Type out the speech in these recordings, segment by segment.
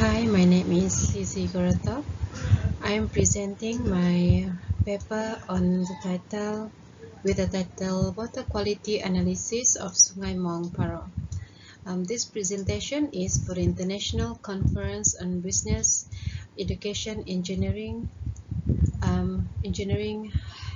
Hi, my name is Sezee Gorotop. I am presenting my paper on the title with the title Water Quality Analysis of Sungai Maong Paroh. This presentation is for the International Conference on Business, Education, Engineering,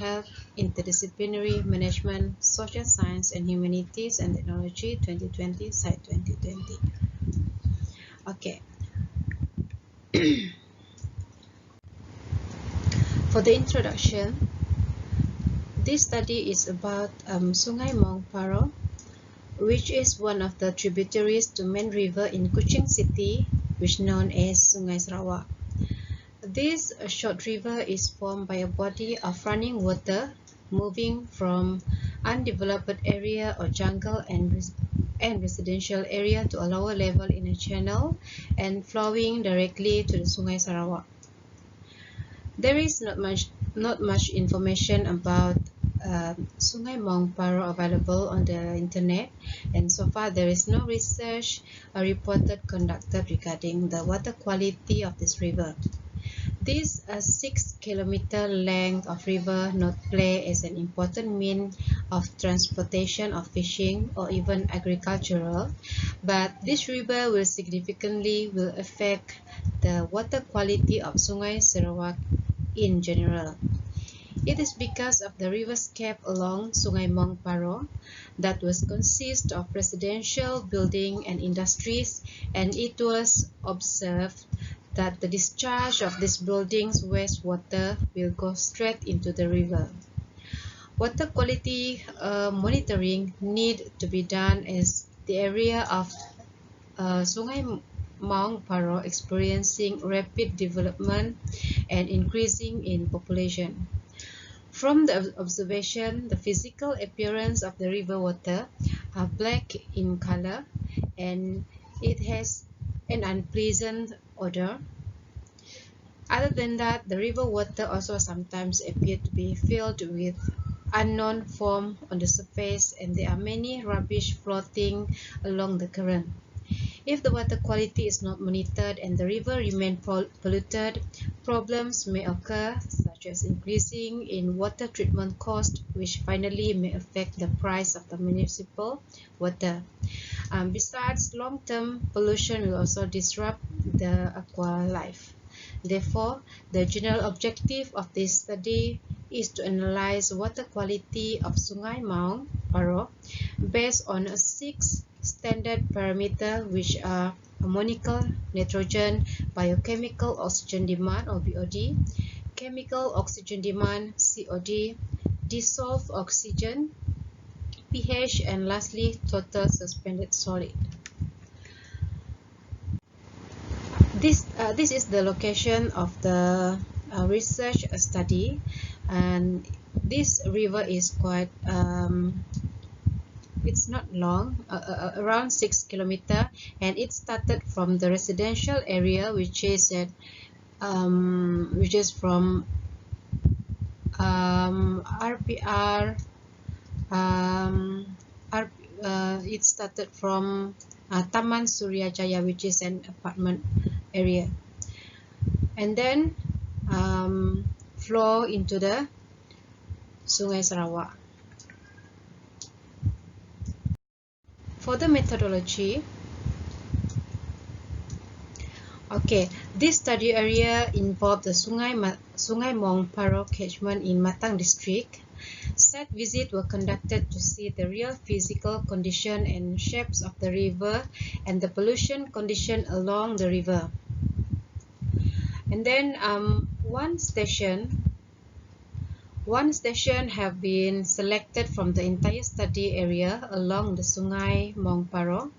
Health, Interdisciplinary Management, Social Science and Humanities and Technology 2020, SITE2020. Okay. For the introduction, this study is about Sungai Maong Paroh, which is one of the tributaries to main river in Kuching city, which is known as Sungai Sarawak. This short river is formed by a body of running water moving from undeveloped area or jungle and residential area to a lower level in a channel and flowing directly to the Sungai Sarawak. There is not much information about Sungai Maong Paroh available on the internet, and so far there is no research or reported conducted regarding the water quality of this river. This 6-kilometer length of river not play as an important mean of transportation of fishing or even agricultural, but this river will significantly affect the water quality of Sungai Sarawak in general. It is because of the riverscape along Sungai Maong Paroh that was consist of residential building and industries, and it was observed that the discharge of these buildings' wastewater will go straight into the river. Water quality monitoring need to be done as the area of Sungai Maong Paroh experiencing rapid development and increasing in population. From the observation, the physical appearance of the river water are black in color and it has an unpleasant odor. Other than that, the river water also sometimes appear to be filled with unknown foam on the surface, and there are many rubbish floating along the current. If the water quality is not monitored and the river remains polluted, problems may occur, such as increasing in water treatment cost, which finally may affect the price of the municipal water. Besides, long-term pollution will also disrupt the aqua life. Therefore, the general objective of this study is to analyze water quality of Sungai Maong Paroh based on 6 standard parameters, which are ammoniacal nitrogen, biochemical oxygen demand or BOD, chemical oxygen demand COD, dissolved oxygen, pH, and lastly total suspended solid. This is the location of the research study, and this river is quite it's not long, around 6 kilometers, and it started from the residential area, which is from RPR. It started from Taman Surya Jaya, which is an apartment area, and then flow into the Sungai Sarawak. For the methodology, this study area involved the Sungai Maong Paroh catchment in Matang district. Site visits were conducted to see the real physical condition and shapes of the river and the pollution condition along the river. And then one station have been selected from the entire study area along the Sungai Maong Paroh.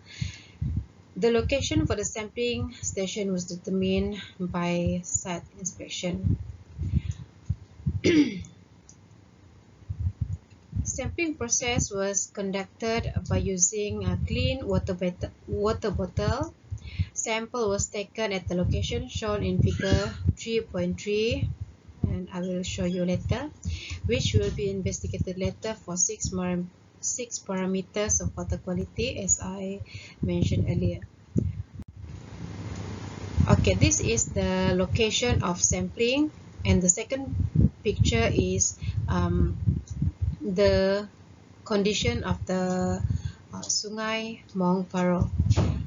The location for the sampling station was determined by site inspection. Sampling process was conducted by using a clean water bottle. Sample was taken at the location shown in figure 3.3, and I will show you later, which will be investigated later for 6 parameters of water quality, as I mentioned earlier. Okay, this is the location of sampling, and the second picture is the condition of the Sungai Maong Paroh.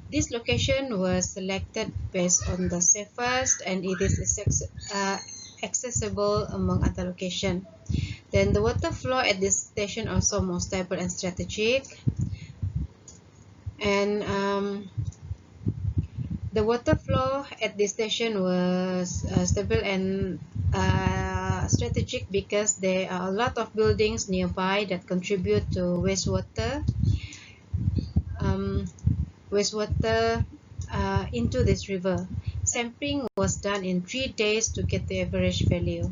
This location was selected based on the safest and it is accessible among other locations. Then the water flow at this station also more stable and strategic. And the water flow at this station was stable and strategic because there are a lot of buildings nearby that contribute to wastewater into this river. Sampling was done in 3 days to get the average value.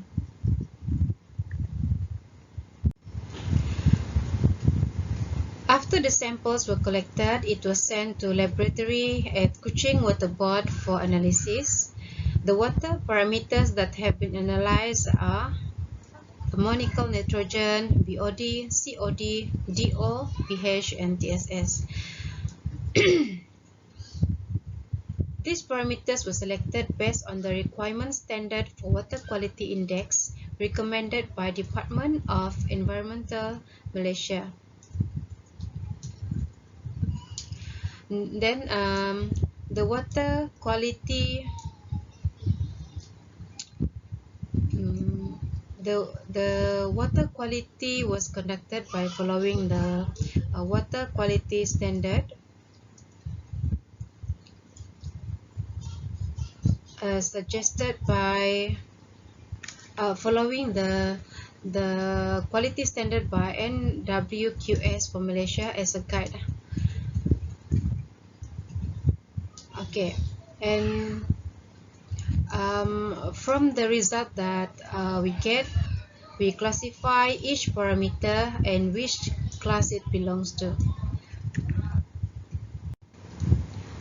After the samples were collected, it was sent to laboratory at Kuching Water Board for analysis. The water parameters that have been analyzed are ammoniacal nitrogen, BOD, COD, DO, pH, and TSS. These parameters were selected based on the requirement standard for water quality index recommended by Department of Environmental Malaysia. Then the water quality the water quality was conducted by following the water quality standard suggested by following the quality standard by NWQS for Malaysia as a guide. Okay, and from the result that we get, we classify each parameter and which class it belongs to.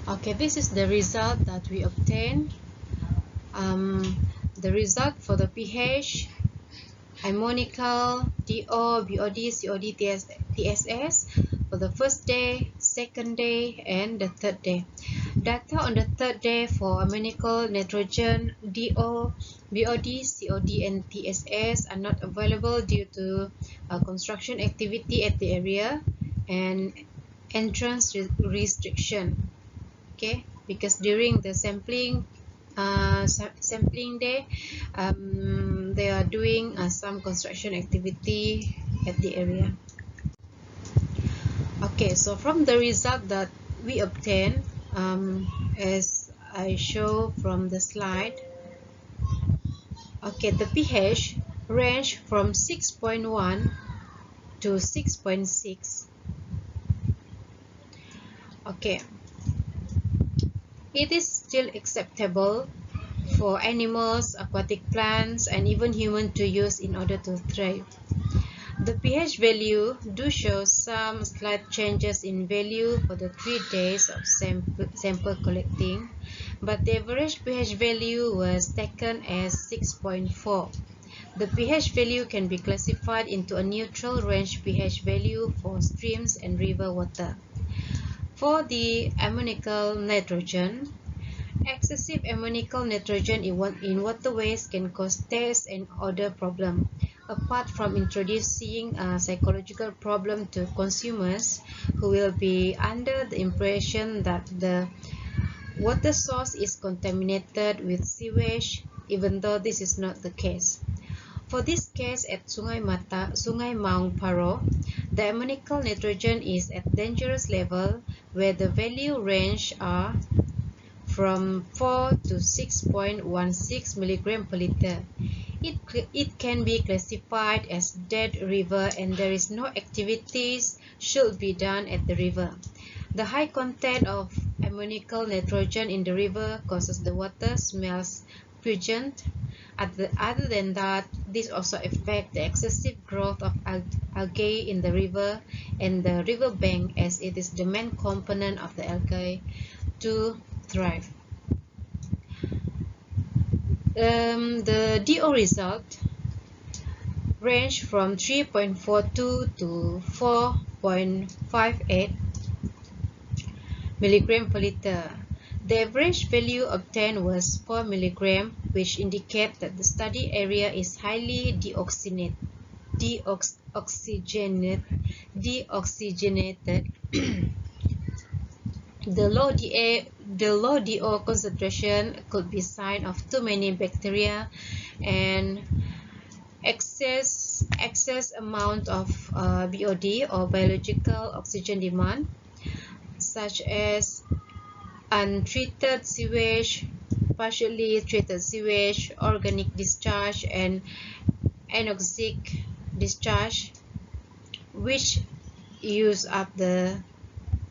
Okay, this is the result that we obtained. The result for the pH, ammoniacal, DO, BOD, COD, TSS for the first day, second day, and the third day. Data on the third day for ammoniacal, nitrogen, DO, BOD, COD, and TSS are not available due to construction activity at the area and entrance restriction. Okay, because during the sampling day, they are doing some construction activity at the area. Okay, so from the result that we obtain, as I show from the slide, okay, the pH range from 6.1 to 6.6. Okay, it is still acceptable for animals, aquatic plants, and even humans to use in order to thrive. The pH value do show some slight changes in value for the 3 days of sample collecting, but the average pH value was taken as 6.4. The pH value can be classified into a neutral range pH value for streams and river water. For the ammoniacal nitrogen, excessive ammoniacal nitrogen in waterways can cause taste and odor problem. Apart from introducing a psychological problem to consumers who will be under the impression that the water source is contaminated with sewage, even though this is not the case. For this case at Sungai Maong Paroh, the ammoniacal nitrogen is at dangerous level where the value range are from 4 to 6.16 mg per liter. It can be classified as dead river and there is no activities should be done at the river. The high content of ammoniacal nitrogen in the river causes the water smells pungent. Other than that, this also affects the excessive growth of algae in the river and the river bank, as it is the main component of the algae to thrive. The DO result range from 3.42 to 4.58 mg per liter. The average value obtained was 4 mg, which indicates that the study area is highly deoxygenated. The low DO concentration could be sign of too many bacteria and excess amount of BOD or biological oxygen demand, such as untreated sewage, partially treated sewage, organic discharge, and anoxic discharge, which use up the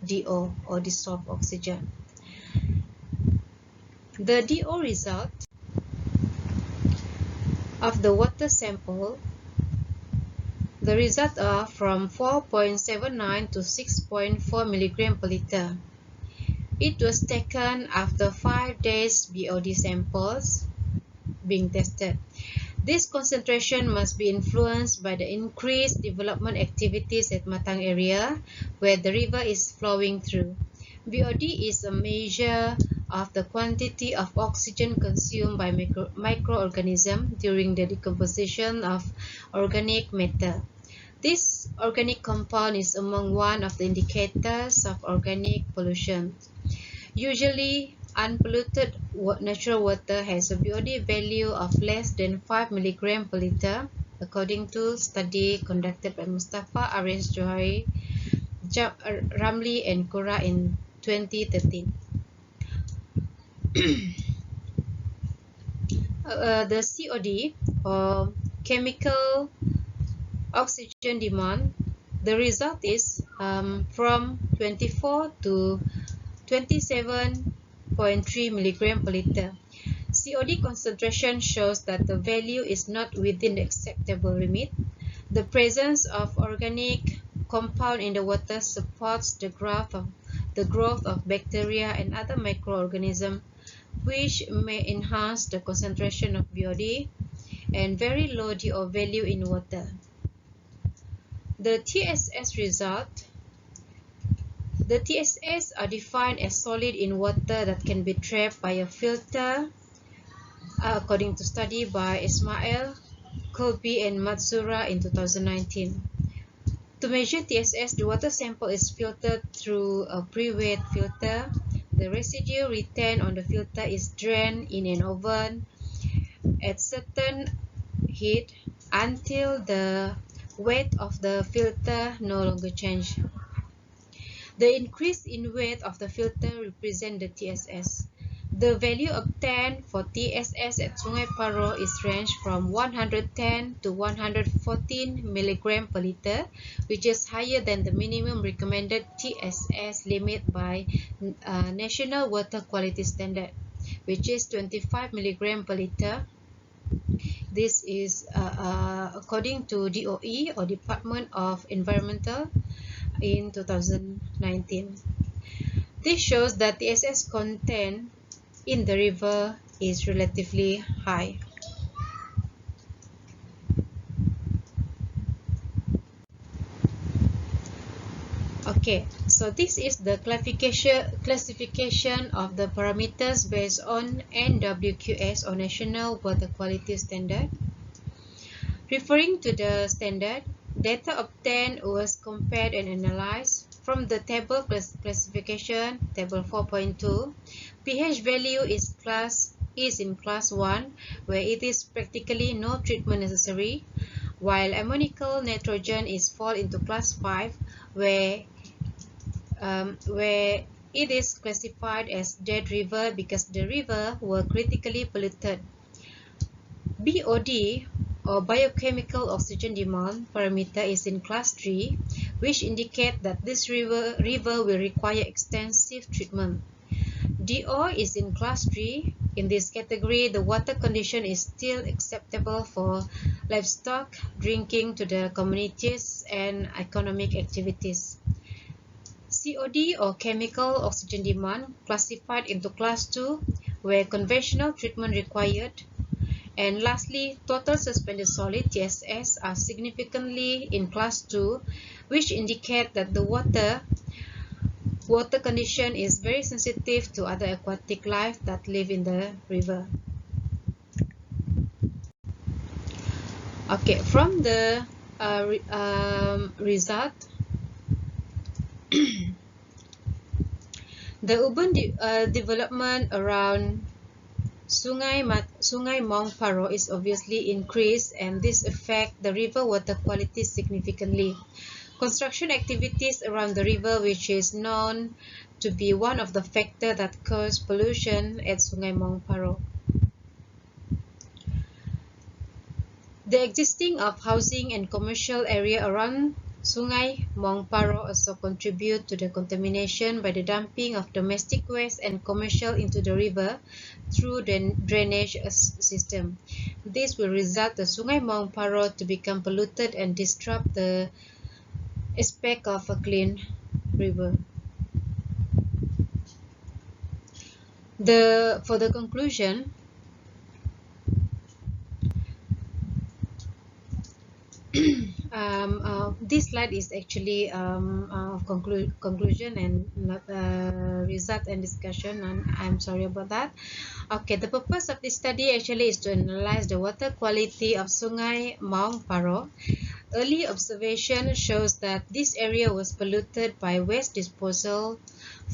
DO or dissolved oxygen. The DO result of the water sample, the results are from 4.79 to 6.4 mg per liter. It was taken after 5 days BOD samples being tested. This concentration must be influenced by the increased development activities at Matang area where the river is flowing through. BOD is a measure of the quantity of oxygen consumed by microorganisms during the decomposition of organic matter. This organic compound is among one of the indicators of organic pollution. Usually, unpolluted natural water has a BOD value of less than 5 mg per liter, according to study conducted by Mustafa Aris Johari, Ramli and Kora in 2013. The COD or Chemical Oxygen Demand, the result is from 24 to 27.3 mg per liter. COD concentration shows that the value is not within the acceptable limit. The presence of organic compound in the water supports the growth of bacteria and other microorganisms, which may enhance the concentration of BOD and very low DO value in water. The TSS result. The TSS are defined as solid in water that can be trapped by a filter, according to study by Ismail, Kolbi and Matsura in 2019. To measure TSS, the water sample is filtered through a pre-wet filter. The residue retained on the filter is drained in an oven at certain heat until the weight of the filter no longer changes. The increase in weight of the filter represents the TSS. The value obtained for TSS at Sungai Paroh is ranged from 110 to 114 mg per liter, which is higher than the minimum recommended TSS limit by National Water Quality Standard, which is 25 mg per liter. This is according to DOE or Department of Environmental in 2019. This shows that the TSS content in the river is relatively high. Okay, so this is the classification of the parameters based on NWQS or National Water Quality Standard. Referring to the standard, data obtained was compared and analyzed. From the table classification, table 4.2, pH value is in class 1, where it is practically no treatment necessary, while ammoniacal nitrogen is fall into class 5, where it is classified as dead river because the river were critically polluted. BOD or Biochemical Oxygen Demand parameter is in class 3, which indicate that this river will require extensive treatment. DO is in class 3. In this category, the water condition is still acceptable for livestock, drinking to the communities, and economic activities. COD or Chemical Oxygen Demand classified into class 2, where conventional treatment required. And lastly, total suspended solid TSS are significantly in class 2, which indicate that the water water condition is very sensitive to other aquatic life that live in the river. Okay, from the result, the urban development around Sungai Maong Paroh is obviously increased, and this affects the river water quality significantly. Construction activities around the river, which is known to be one of the factors that cause pollution at Sungai Maong Paroh. The existing of housing and commercial area around Sungai Maong Paroh also contribute to the contamination by the dumping of domestic waste and commercial into the river through the drainage system. This will result the Sungai Maong Paroh to become polluted and disrupt the aspect of a clean river. For the conclusion, this slide is actually conclusion and not result and discussion, and I'm sorry about that. Okay, the purpose of this study actually is to analyze the water quality of Sungai Maong Paroh. Early observation shows that this area was polluted by waste disposal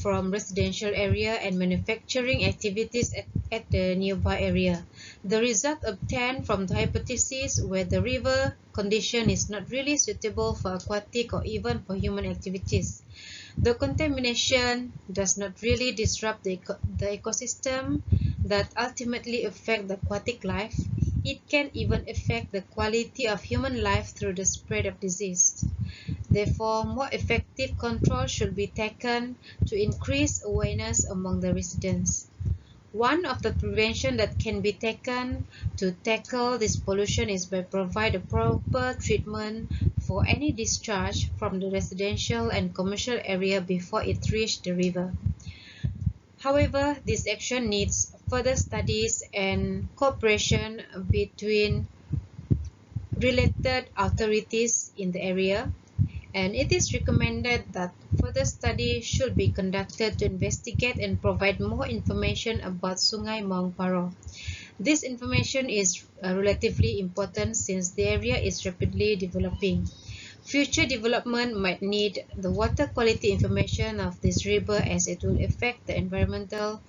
from residential area and manufacturing activities at the nearby area. The result obtained from the hypothesis where the river condition is not really suitable for aquatic or even for human activities. The contamination does not really disrupt the ecosystem that ultimately affect the aquatic life. It can even affect the quality of human life through the spread of disease. Therefore, more effective control should be taken to increase awareness among the residents. One of the prevention that can be taken to tackle this pollution is by providing a proper treatment for any discharge from the residential and commercial area before it reaches the river. However, this action needs further studies and cooperation between related authorities in the area, and it is recommended that further study should be conducted to investigate and provide more information about Sungai Maong Paroh. This information is relatively important since the area is rapidly developing. Future development might need the water quality information of this river as it will affect the environmental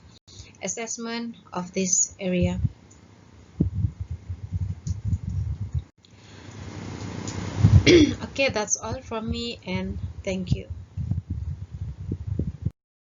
assessment of this area. Okay, that's all from me, and thank you.